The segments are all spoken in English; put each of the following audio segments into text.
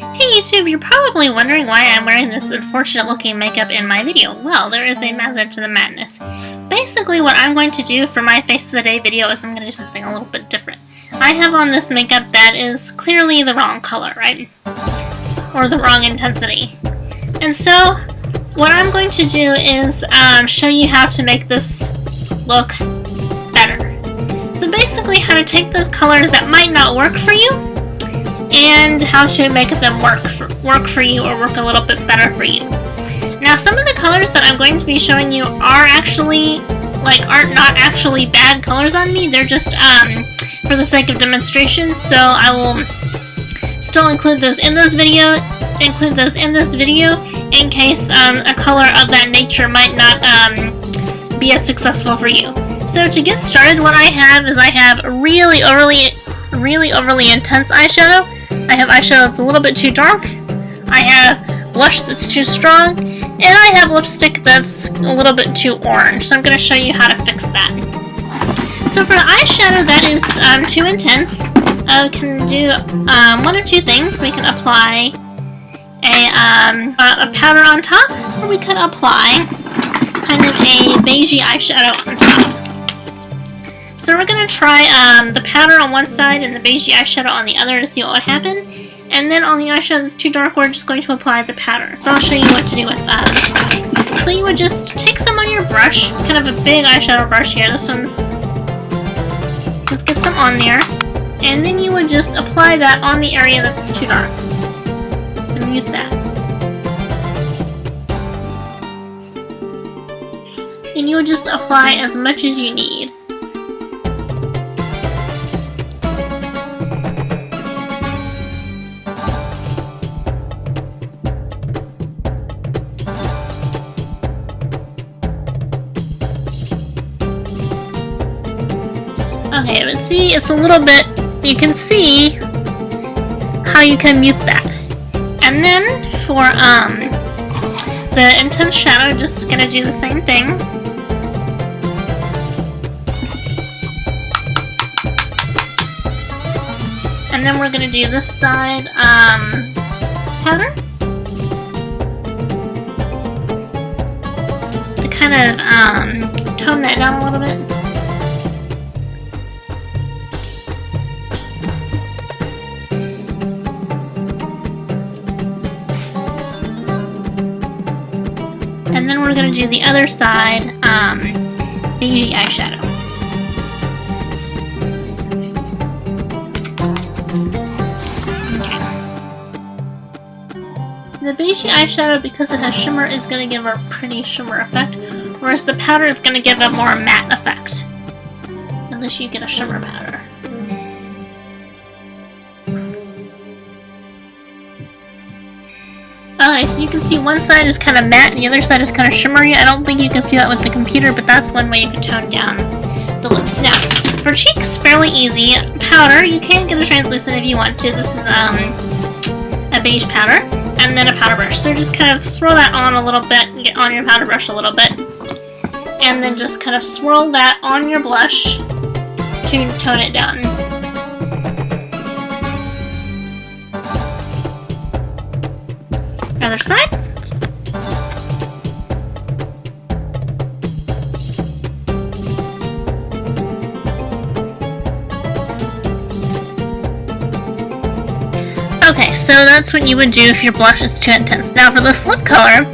Hey YouTube, you're probably wondering why I'm wearing this unfortunate looking makeup in my video. Well, there is a method to the madness. Basically what I'm going to do for my Face of the Day video is I'm going to do something a little bit different. I have on this makeup that is clearly the wrong color, right? Or the wrong intensity. And so, what I'm going to do is show you how to make this look better. So basically how to take those colors that might not work for you and how to make them work for you or work a little bit better for you. Now some of the colors that I'm going to be showing you are actually, aren't not actually bad colors on me, they're just for the sake of demonstration, so I will still include those in this video in case a color of that nature might not be as successful for you. So to get started, what I have is I have really overly intense eyeshadow. I have eyeshadow that's a little bit too dark. I have blush that's too strong, and I have lipstick that's a little bit too orange. So I'm going to show you how to fix that. So for the eyeshadow that is too intense, we can do one of two things. We can apply a powder on top, or we could apply kind of a beigey eyeshadow on top. So we're going to try the powder on one side and the beigey eyeshadow on the other to see what would happen. And then on the eyeshadow that's too dark, we're just going to apply the powder. So I'll show you what to do with this stuff. So you would just take some on your brush, kind of a big eyeshadow brush here. This one's... Just get some on there. And then you would just apply that on the area that's too dark. And mute that. And you would just apply as much as you need. Okay, but see, it's a little bit, you can see how you can mute that. And then for the intense shadow, just gonna do the same thing. And then we're gonna do this side powder to kind of tone that down a little bit. And then we're going to do the other side, beigey eyeshadow. Okay. The beigey eyeshadow, because it has shimmer, is going to give a pretty shimmer effect, whereas the powder is going to give a more matte effect. Unless you get a shimmer powder. Okay, so you can see one side is kind of matte and the other side is kind of shimmery. I don't think you can see that with the computer, but that's one way you can tone down the lips. Now, for cheeks, fairly easy. Powder, you can get a translucent if you want to. This is a beige powder, and then a powder brush. So just kind of swirl that on a little bit and get on your powder brush a little bit. And then just kind of swirl that on your blush to tone it down. Other side. Okay, so that's what you would do if your blush is too intense. Now for this lip color,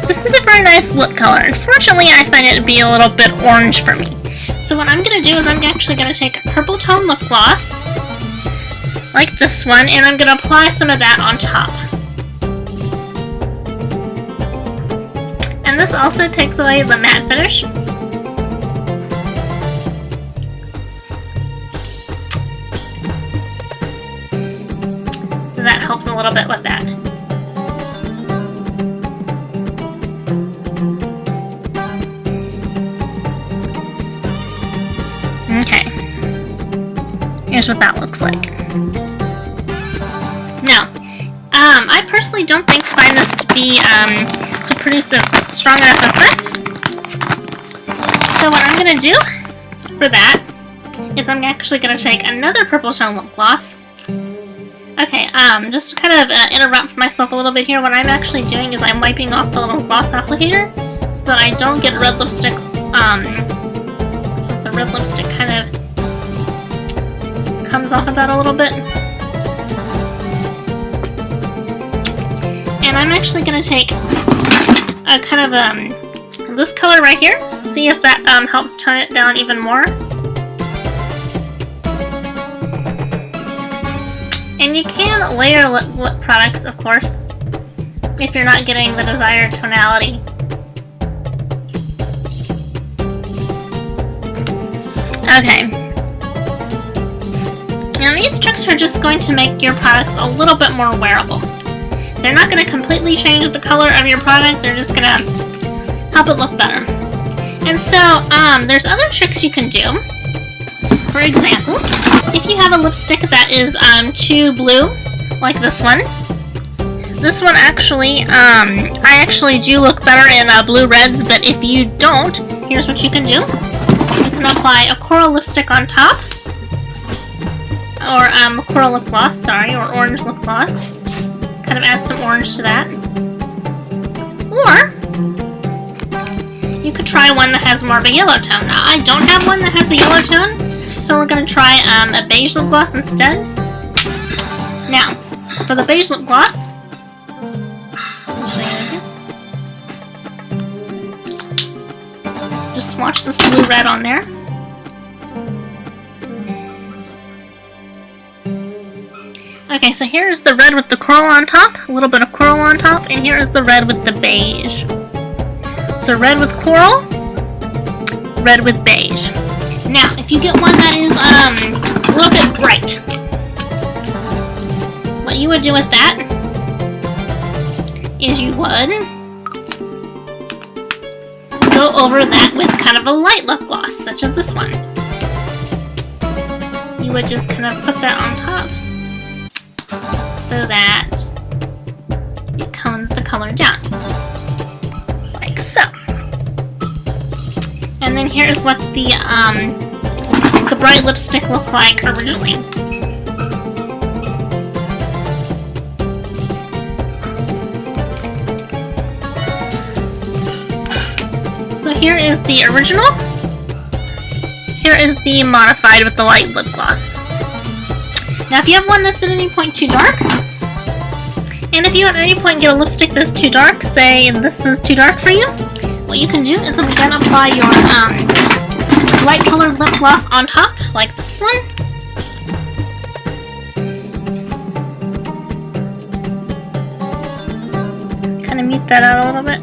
this is a very nice lip color. Unfortunately, I find it to be a little bit orange for me. So what I'm going to do is I'm actually going to take a purple tone lip gloss, like this one, and I'm going to apply some of that on top. And this also takes away the matte finish. So that helps a little bit with that. Okay. Here's what that looks like. Now, I personally don't find this to be to produce a strong enough effect. So what I'm going to do for that is I'm actually going to take another purple tone lip gloss, Okay, just to kind of interrupt myself a little bit here, what I'm actually doing is I'm wiping off the little gloss applicator so that I don't get red lipstick, so that the red lipstick kind of comes off of that a little bit. And I'm actually going to take a kind of, this color right here, see if that, helps tone it down even more. And you can layer lip products, of course, if you're not getting the desired tonality. Okay. And these tricks are just going to make your products a little bit more wearable. They're not going to completely change the color of your product, they're just going to help it look better. And so, there's other tricks you can do. For example, if you have a lipstick that is too blue, like this one actually, I actually do look better in blue reds, but if you don't, here's what you can do. You can apply a coral lipstick on top, or coral lip gloss, sorry, or orange lip gloss. Kind of add some orange to that. Or you could try one that has more of a yellow tone. Now, I don't have one that has a yellow tone, so we're going to try a beige lip gloss instead. Now, for the beige lip gloss, I'll show you again. Just swatch this blue red on there. Okay, so here's the red with the coral on top, a little bit of coral on top, and here is the red with the beige. So red with coral, red with beige. Now, if you get one that is a little bit bright, what you would do with that is you would go over that with kind of a light lip gloss, such as this one. You would just kind of put that on top so that it tones the color down, like so. And then here's what the bright lipstick looked like originally. So here is the original. Here is the modified with the light lip gloss. Now if you have one that's at any point too dark, and if you at any point get a lipstick that's too dark, say this is too dark for you, what you can do is again apply your light colored lip gloss on top, like this one. Kind of mute that out a little bit,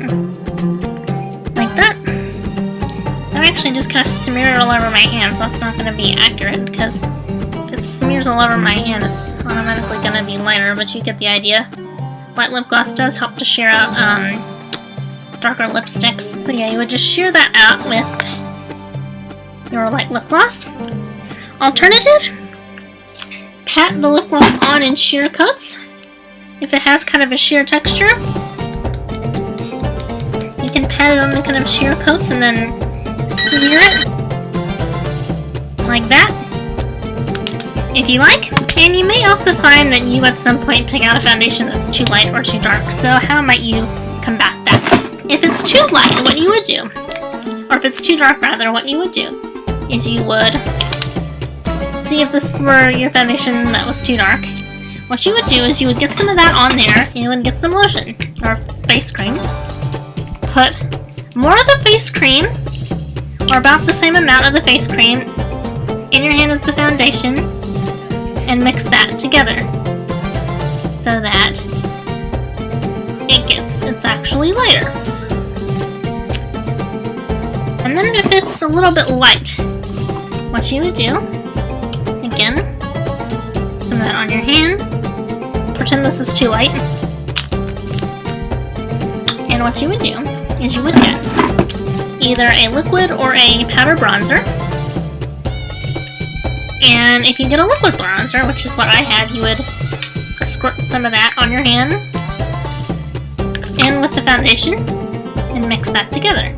like that. I'm actually just kind of smear it all over my hand, so that's not going to be accurate, because if it smears all over my hand, it's automatically going to be lighter, but you get the idea. Light lip gloss does help to sheer out darker lipsticks. So yeah, you would just sheer that out with your light lip gloss. Alternative, pat the lip gloss on in sheer coats. If it has kind of a sheer texture, you can pat it on the kind of sheer coats and then smear it like that, if you like. And you may also find that you at some point pick out a foundation that's too light or too dark. So how might you combat that? If it's too light, what you would do, or if it's too dark rather, what you would do is you would see if this were your foundation that was too dark. What you would do is you would get some of that on there, you would get some lotion or face cream, put more of the face cream, or about the same amount of the face cream, in your hand as the foundation, and mix that together so that it's actually lighter. And then if it's a little bit light, what you would do, again, some of that on your hand, pretend this is too light, and what you would do is you would get either a liquid or a powder bronzer. And if you get a liquid bronzer, which is what I have, you would squirt some of that on your hand and with the foundation and mix that together.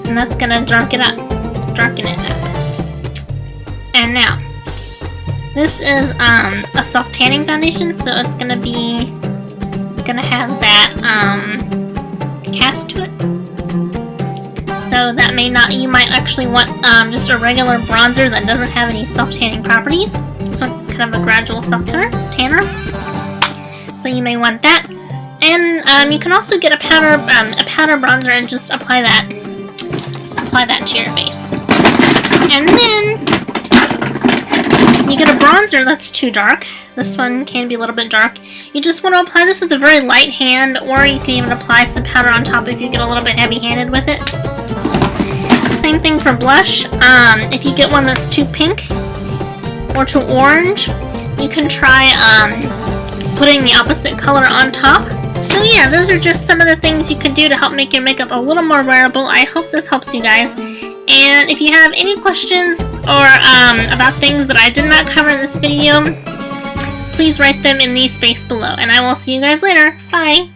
And that's gonna darken it up. And now, This is a soft tanning foundation, so it's gonna have that cast to it. So that may not, you might actually want just a regular bronzer that doesn't have any soft tanning properties. So it's kind of a gradual soft tanner. So you may want that. And you can also get a powder bronzer and just apply that to your face. And then you get a bronzer that's too dark. This one can be a little bit dark. You just want to apply this with a very light hand, or you can even apply some powder on top if you get a little bit heavy-handed with it. Same thing for blush. If you get one that's too pink or too orange, you can try putting the opposite color on top. So yeah, those are just some of the things you can do to help make your makeup a little more wearable. I hope this helps you guys. And if you have any questions or about things that I did not cover in this video, please write them in the space below. And I will see you guys later. Bye!